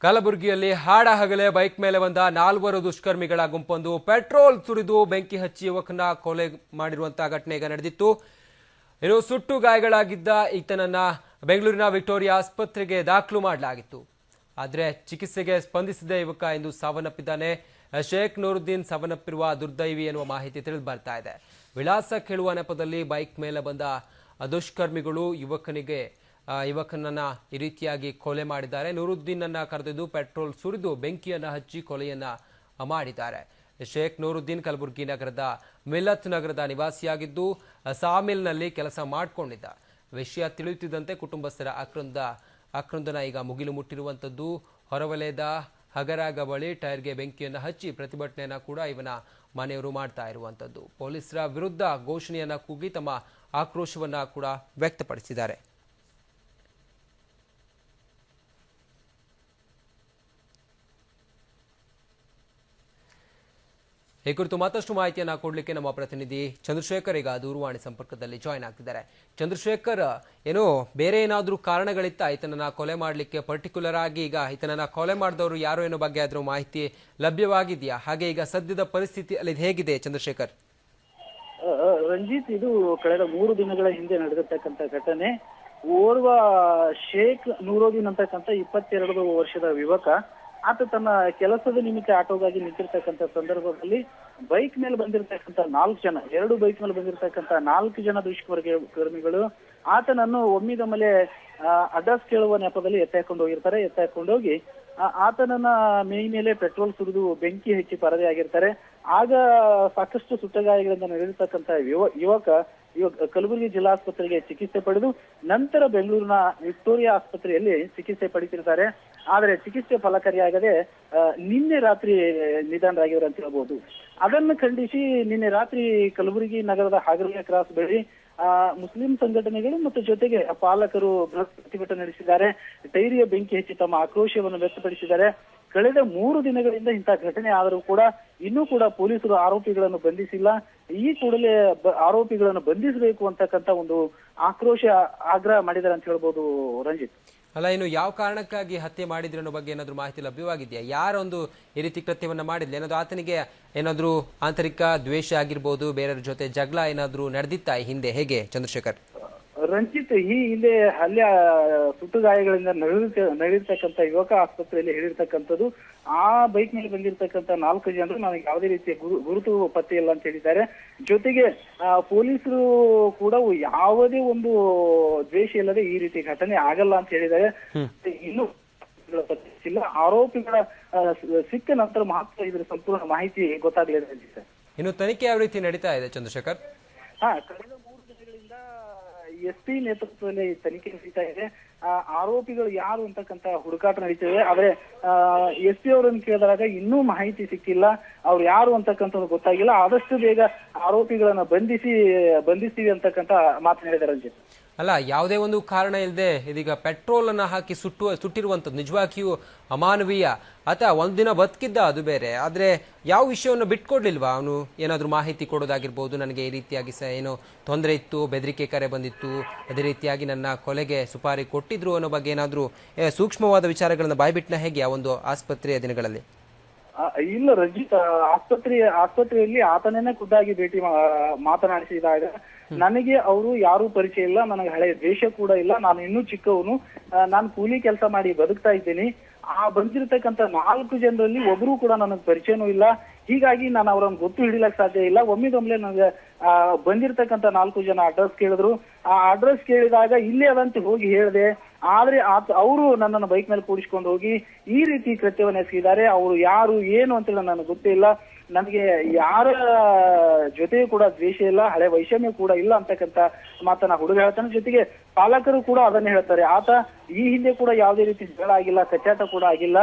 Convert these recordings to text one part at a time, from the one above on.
ಕಲಬುರಗಿಯಲ್ಲಿ ಹಾಡ ಹಗಲೇ ಬೈಕ್ ಮೇಲೆ ಬಂದ 4 ದುಷ್ಕರ್ಮಿಗಳ ಗುಂಪೊಂದು ಪೆಟ್ರೋಲ್ ಸುರಿದು ಬೆಂಕಿ ಹಚ್ಚಿ ಯುವಕನ ಕೊಲೆ ಮಾಡಿರುವಂತಹ ಘಟನೆ ಈಗ ನಡೆದಿತ್ತು. ಇನ್ನು ಸುಟ್ಟು ಗಾಯಗಳಾಗಿದ್ದ ಈತನನ್ನ ಬೆಂಗಳೂರಿನ ವಿಕ್ಟೋರಿಯಾ ಆಸ್ಪತ್ರೆಗೆ ದಾಖಲು ಮಾಡಲಾಗಿತ್ತು. ಆದರೆ ಚಿಕಿತ್ಸೆಗೆ ಸ್ಪಂದಿಸದೆ ಯುವಕ ಇಂದು ಸಾವನ್ನಪ್ಪಿದ್ದಾನೆ. ಶೇಖ್ ನೂರುದ್ದೀನ್ ಸಾವನ್ನಪ್ಪಿರುವ ದುರ್ದೈವಿ ಎನ್ನುವ ಮಾಹಿತಿ ತಿಳಿದು ಬರ್ತಾ ಇದೆ. ವಿಳಾಸ ಕೇಳುವ ನೆಪದಲ್ಲಿ ಬೈಕ್ ಮೇಲೆ ಬಂದ ದುಷ್ಕರ್ಮಿಗಳು ಯುವಕನನ್ನ ಈ ರೀತಿಯಾಗಿ ಕೊಲೆ ಮಾಡಿದ್ದಾರೆ. ನೂರುದ್ದೀನ್ ಅನ್ನ ಕರೆದೊಯ್ದು ಪೆಟ್ರೋಲ್ ಸುರಿದು ಬೆಂಕಿಯನ್ನ ಹಚ್ಚಿ ಕೊಲೆಯನ್ನ ಮಾಡಿದ್ದಾರೆ. ಶೇಖ್ ನೂರುದ್ದೀನ್ ಕಲಬುರಗಿ ನಗರದ ಮಿಲತ್ ನಗರದ ನಿವಾಸಿಯಾಗಿದ್ದು ಸಾಮಿಲ್ನಲ್ಲಿ ಕೆಲಸ ಮಾಡಿಕೊಂಡಿದ್ದ. ವಿಷಯ ತಿಳಿಯುತ್ತಿದ್ದಂತೆ ಕುಟುಂಬಸ್ಥರ ಆಕ್ರಂದನ ಈಗ ಮುಗಿಲು ಮುಟ್ಟಿರುವಂತದ್ದು. ಹೊರವಲಯದ ಹಗರಾಗ ಬಳಿ ಟೈರ್ಗೆ ಬೆಂಕಿಯನ್ನು ಹಚ್ಚಿ ಪ್ರತಿಭಟನೆಯನ್ನ ಕೂಡ ಇವನ ಮನೆಯವರು ಮಾಡ್ತಾ ಇರುವಂತದ್ದು. ಪೊಲೀಸರ ವಿರುದ್ಧ ಘೋಷಣೆಯನ್ನ ಕೂಗಿ ತಮ್ಮ ಆಕ್ರೋಶವನ್ನ ಕೂಡ ವ್ಯಕ್ತಪಡಿಸಿದ್ದಾರೆ. ಈ ಕುರಿತು ಮತ್ತಷ್ಟು ಮಾಹಿತಿಯನ್ನ ಕೊಡಲಿಕ್ಕೆ ನಮ್ಮ ಪ್ರತಿನಿಧಿ ಚಂದ್ರಶೇಖರ್ ಈಗ ದೂರವಾಣಿ ಸಂಪರ್ಕದಲ್ಲಿ ಜಾಯಿನ್ ಆಗ್ತಿದ್ದಾರೆ. ಚಂದ್ರಶೇಖರ್, ಏನೋ ಬೇರೆ ಏನಾದ್ರೂ ಕಾರಣಗಳಿತ್ತ ಈತನನ್ನ ಕೊಲೆ ಮಾಡಲಿಕ್ಕೆ? ಪರ್ಟಿಕ್ಯುಲರ್ ಆಗಿ ಈಗ ಈತನನ್ನ ಕೊಲೆ ಮಾಡಿದವರು ಯಾರು ಏನೋ ಬಗ್ಗೆ ಆದ್ರೂ ಮಾಹಿತಿ ಲಭ್ಯವಾಗಿದೆಯಾ? ಹಾಗೆ ಈಗ ಸದ್ಯದ ಪರಿಸ್ಥಿತಿ ಅಲ್ಲಿ ಹೇಗಿದೆ ಚಂದ್ರಶೇಖರ್? ರಂಜಿತ್, ಇದು ಕಳೆದ 3 ದಿನಗಳ ಹಿಂದೆ ನಡೆದಿರ್ತಕ್ಕಂಥ ಘಟನೆ. ಓರ್ವ ಶೇಖ್ ನೂರುದ್ದೀನ್ ಅಂತಕ್ಕಂಥ 22 ವರ್ಷದ ಯುವಕ, ಆತ ತನ್ನ ಕೆಲಸದ ನಿಮಿತ್ತ ಆಟೋಗಾಗಿ ನಿಂತಿರ್ತಕ್ಕಂಥ ಸಂದರ್ಭದಲ್ಲಿ ಬೈಕ್ ಮೇಲೆ ಬಂದಿರತಕ್ಕಂಥ 4 ಜನ, 2 ಬೈಕ್ ಮೇಲೆ ಬಂದಿರತಕ್ಕಂಥ 4 ಜನ ದುಷ್ಕರ್ಮಿಗಳು ಆತನನ್ನು ಒಮ್ಮಿದೊಮ್ಮೆಲೆ ಅಡ್ರೆಸ್ ಕೇಳುವ ನೆಪದಲ್ಲಿ ಎತ್ತಾಕೊಂಡು ಹೋಗಿರ್ತಾರೆ. ಎತ್ತಾಕೊಂಡೋಗಿ ಆತನನ್ನ ಮೈ ಮೇಲೆ ಪೆಟ್ರೋಲ್ ಸುರಿದು ಬೆಂಕಿ ಹಚ್ಚಿ ಪರದೆಯಾಗಿರ್ತಾರೆ. ಆಗ ಸಾಕಷ್ಟು ಸುಟ್ಟಗಾಯಗಳಿಂದ ನಡೆದಿರ್ತಕ್ಕಂಥ ಯುವಕ ಕಲಬುರಗಿ ಜಿಲ್ಲಾಸ್ಪತ್ರೆಗೆ ಚಿಕಿತ್ಸೆ ಪಡೆದು ನಂತರ ಬೆಂಗಳೂರಿನ ವಿಕ್ಟೋರಿಯಾ ಆಸ್ಪತ್ರೆಯಲ್ಲಿ ಚಿಕಿತ್ಸೆ ಪಡಿತಿರ್ತಾರೆ. ಆದರೆ ಚಿಕಿತ್ಸೆ ಫಲಕಾರಿಯಾಗದೆ ನಿನ್ನೆ ರಾತ್ರಿ ನಿಧನರಾಗಿದ್ರು ಅಂತ ಹೇಳ್ಬೋದು. ಅದನ್ನು ಖಂಡಿಸಿ ನಿನ್ನೆ ರಾತ್ರಿ ಕಲಬುರಗಿ ನಗರದ ಹಾಗರಗೆ ಕ್ರಾಸ್ ಬಳಿ ಮುಸ್ಲಿಂ ಸಂಘಟನೆಗಳು ಮತ್ತು ಜೊತೆಗೆ ಪಾಲಕರು ಬೃಹತ್ ಪ್ರತಿಭಟನೆ ನಡೆಸಿದ್ದಾರೆ. ಟೈರಿಯ ಬೆಂಕಿ ಹಚ್ಚಿ ತಮ್ಮ ಆಕ್ರೋಶವನ್ನು ವ್ಯಕ್ತಪಡಿಸಿದ್ದಾರೆ. ಕಳೆದ 3 ದಿನಗಳಿಂದ ಇಂತಹ ಘಟನೆ ಆದರೂ ಕೂಡ ಇನ್ನೂ ಕೂಡ ಪೊಲೀಸರು ಆರೋಪಿಗಳನ್ನು ಬಂಧಿಸಿಲ್ಲ. ಈ ಕೂಡಲೇ ಆರೋಪಿಗಳನ್ನು ಬಂಧಿಸಬೇಕು ಅಂತಕ್ಕಂಥ ಒಂದು ಆಗ್ರಹ ಮಾಡಿದ್ದಾರೆ ಅಂತ ಹೇಳ್ಬೋದು ರಂಜಿತ್. ಅಲ್ಲ, ಇನ್ನು ಯಾವ ಕಾರಣಕ್ಕಾಗಿ ಹತ್ಯೆ ಮಾಡಿದ್ರು ಅನ್ನೋ ಬಗ್ಗೆ ಏನಾದ್ರು ಮಾಹಿತಿ ಲಭ್ಯವಾಗಿದೆಯಾ? ಯಾರೊಂದು ಈ ರೀತಿ ಕೃತ್ಯವನ್ನ ಮಾಡಿದ್ಲಿ ಏನಾದ್ರು? ಆತನಿಗೆ ಏನಾದ್ರು ಆಂತರಿಕ ದ್ವೇಷ ಆಗಿರ್ಬೋದು, ಬೇರೆಯವ್ರ ಜೊತೆ ಜಗಳ ಏನಾದ್ರು ನಡೆದಿತ್ತಾ ಹಿಂದೆ? ಹೇಗೆ ಚಂದ್ರಶೇಖರ್? ರಂಜಿತ್, ಈ ಹಿಂದೆ ಹಲ್ಲೆ ಸುಟ್ಟು ಗಾಯಗಳಿಂದ ನಡೆದಿರ್ತಕ್ಕಂಥ ಯುವಕ ಆಸ್ಪತ್ರೆಯಲ್ಲಿ ಹೇಳಿರ್ತಕ್ಕಂಥದ್ದು, ಆ ಬೈಕ್ ಮೇಲೆ ಬಂದಿರತಕ್ಕಂಥ 4 ಜನರು ನನಗೆ ಯಾವುದೇ ರೀತಿಯ ಗುರುತು ಪತ್ತೆ ಇಲ್ಲ ಅಂತ ಹೇಳಿದ್ದಾರೆ. ಜೊತೆಗೆ ಪೊಲೀಸರು ಕೂಡ ಯಾವುದೇ ಒಂದು ದ್ವೇಷ ಇಲ್ಲದೆ ಈ ರೀತಿ ಘಟನೆ ಆಗಲ್ಲ ಅಂತ ಹೇಳಿದ್ದಾರೆ. ಇನ್ನು ಇಲ್ಲ, ಆರೋಪಿಗಳ ಸಿಕ್ಕ ನಂತರ ಮಾತ್ರ ಇದರ ಸಂಪೂರ್ಣ ಮಾಹಿತಿ ಗೊತ್ತಾಗಲಿದೆ ರಂಜಿತ್. ಇನ್ನು ತನಿಖೆ ಯಾವ ರೀತಿ ನಡೀತಾ ಇದೆ ಚಂದ್ರಶೇಖರ್? ಕಳೆದ 3 ದಿನಗಳಿಂದ SP ನೇತೃತ್ವದಲ್ಲಿ ತನಿಖೆ ನಡೀತಾ ಇದೆ. ಆರೋಪಿಗಳು ಯಾರು ಅಂತಕ್ಕಂತ ಹುಡುಕಾಟ ನಡೀತಿದೆ. ಆದ್ರೆ SP ಅವರನ್ನು ಕೇಳಿದಾಗ ಇನ್ನೂ ಮಾಹಿತಿ ಸಿಕ್ಕಿಲ್ಲ, ಅವ್ರು ಯಾರು ಅಂತಕ್ಕಂಥದ್ದು ಗೊತ್ತಾಗಿಲ್ಲ. ಆದಷ್ಟು ಬೇಗ ಆರೋಪಿಗಳನ್ನ ಬಂಧಿಸ್ತೀವಿ ಅಂತಕ್ಕಂತ ಮಾತನಾಡಿದ್ದಾರೆ ರಂಜಿತ್. ಅಲ್ಲ, ಯಾವುದೇ ಒಂದು ಕಾರಣ ಇಲ್ಲದೆ ಇದೀಗ ಪೆಟ್ರೋಲ್ ಅನ್ನ ಹಾಕಿ ಸುಟ್ಟಿರುವಂತದ್ದು ನಿಜವಾಗಿಯೂ ಅಮಾನವೀಯ. ಆತ ಒಂದಿನ ಬದುಕಿದ್ದ, ಅದು ಬೇರೆ. ಆದ್ರೆ ಯಾವ ವಿಷಯವನ್ನು ಬಿಟ್ಕೊಡ್ಲಿಲ್ವಾ ಅವನು? ಏನಾದ್ರೂ ಮಾಹಿತಿ ಕೊಡೋದಾಗಿರ್ಬೋದು, ನನಗೆ ಈ ರೀತಿಯಾಗಿ ಏನೋ ತೊಂದರೆ ಇತ್ತು, ಬೆದರಿಕೆ ಕರೆ ಬಂದಿತ್ತು, ಅದೇ ರೀತಿಯಾಗಿ ನನ್ನ ಕೊಲೆಗೆ ಸುಪಾರಿ ಕೊಟ್ಟಿದ್ರು ಅನ್ನೋ ಬಗ್ಗೆ ಏನಾದ್ರೂ ಸೂಕ್ಷ್ಮವಾದ ವಿಚಾರಗಳನ್ನ ಬಾಯ್ಬಿಟ್ನ ಹೇಗೆ ಆ ಒಂದು ಆಸ್ಪತ್ರೆಯ ದಿನಗಳಲ್ಲಿ? ಇಲ್ಲ ರಂಜಿತ್, ಆಸ್ಪತ್ರೆಯಲ್ಲಿ ಆತನೇ ಖುದ್ದಾಗಿ ಭೇಟಿ ಮಾತನಾಡಿಸಿದಾಗ ನನಗೆ ಅವರು ಯಾರು ಪರಿಚಯ ಇಲ್ಲ, ನನಗೆ ಹಳೆಯ ದ್ವೇಷ ಕೂಡ ಇಲ್ಲ, ನಾನು ಇನ್ನೂ ಚಿಕ್ಕವನು, ನಾನು ಕೂಲಿ ಕೆಲಸ ಮಾಡಿ ಬದುಕ್ತಾ ಇದ್ದೀನಿ. ಆ ಬಂದಿರತಕ್ಕಂತ 4 ಜನರಲ್ಲಿ ಒಬ್ರು ಕೂಡ ನನಗೆ ಪರಿಚಯನೂ ಇಲ್ಲ. ಹೀಗಾಗಿ ನಾನು ಅವರನ್ನು ಗೊತ್ತು ಹಿಡಿಲಕ್ ಸಾಧ್ಯ ಇಲ್ಲ. ಒಮ್ಮಿದೊಮ್ಮೆಲೆ ನನಗೆ ಬಂದಿರತಕ್ಕಂತ 4 ಜನ ಅಡ್ರೆಸ್ ಕೇಳಿದ್ರು. ಆ ಅಡ್ರೆಸ್ ಕೇಳಿದಾಗ ಇಲ್ಲೇ ಅದಂತ ಹೋಗಿ ಹೇಳಿದೆ. ಆದ್ರೆ ಅವರು ನನ್ನನ್ನು ಬೈಕ್ ಮೇಲೆ ಕೂಡಿಸ್ಕೊಂಡು ಹೋಗಿ ಈ ರೀತಿ ಕೃತ್ಯವನ್ನು ಎಸಗಿದ್ದಾರೆ. ಅವರು ಯಾರು ಏನು ಅಂತೇಳಿ ನನಗೆ ಗೊತ್ತೇ ಇಲ್ಲ. ನನಗೆ ಯಾರ ಜೊತೆ ಕೂಡ ದ್ವೇಷ ಇಲ್ಲ, ಹಳೆ ವೈಷಮ್ಯ ಕೂಡ ಇಲ್ಲ ಅಂತಕ್ಕಂತ ಮಾತನ್ನ ಹುಡುಗ ಹೇಳ್ತಾನೆ. ಜೊತೆಗೆ ಪಾಲಕರು ಕೂಡ ಅದನ್ನೇ ಹೇಳ್ತಾರೆ. ಆತ ಈ ಹಿಂದೆ ಕೂಡ ಯಾವುದೇ ರೀತಿ ಜಗಳ ಆಗಿಲ್ಲ, ಕಚ್ಚಾಟ ಕೂಡ ಆಗಿಲ್ಲ.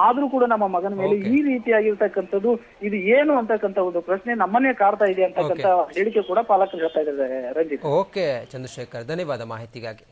ಆದ್ರೂ ಕೂಡ ನಮ್ಮ ಮಗನ ಮೇಲೆ ಈ ರೀತಿಯಾಗಿರ್ತಕ್ಕಂಥದ್ದು ಇದು ಏನು ಅಂತಕ್ಕಂಥ ಒಂದು ಪ್ರಶ್ನೆ ನಮ್ಮನ್ನೇ ಕಾಡ್ತಾ ಇದೆ ಅಂತಕ್ಕಂಥ ಹೇಳಿಕೆ ಕೂಡ ಪಾಲಕರು ಹೇಳ್ತಾ ಇದ್ದಾರೆ ರಂಜಿತ್. ಓಕೆ ಚಂದ್ರಶೇಖರ್, ಧನ್ಯವಾದ ಮಾಹಿತಿಗಾಗಿ.